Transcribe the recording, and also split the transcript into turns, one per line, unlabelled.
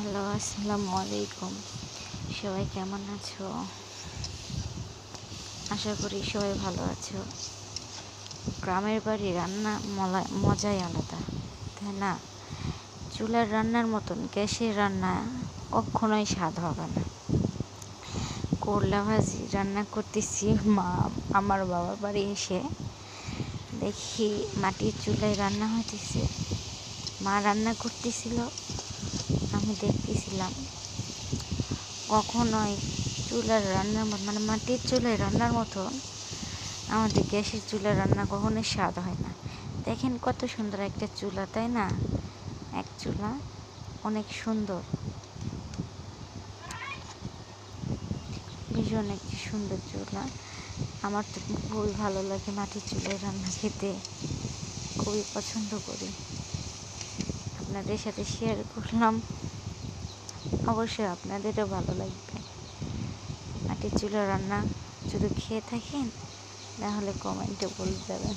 Hello, আসসালামু আলাইকুম। সবাই কেমন আছো? আশা করি সবাই ভালো আছো। গ্রামের বাড়ি রান্না মজাই আলাদা, তাই না? চুলার রান্নার মতন গ্যাসের রান্না কখনোই স্বাদ হবে না। করলা ভাজি রান্না করতেছি আমার বাবার বাড়ি এসে দেখি মাটির চুলায় রান্না হইতেছে। মা রান্না করতেছিল, আমি দেখতেছিলাম। কখনোই চুলার রান্নার মানে মাটির চুলায় রান্নার মতন আমাদের গ্যাসের চুলার রান্না কখনোই স্বাদ হয় না। দেখেন কত সুন্দর একটা চুলা, তাই না? এক চুলা অনেক সুন্দর, ভীষণ একটি সুন্দর চুলা। আমার তো খুবই ভালো লাগে মাটির চুলায় রান্না খেতে, খুবই পছন্দ করি। আপনাদের সাথে শেয়ার করলাম, অবশ্যই আপনাদেরও ভালো লাগবে। মাটির চুলা রান্না যদি খেয়ে থাকেন তাহলে কমেন্টে বলে যাবেন।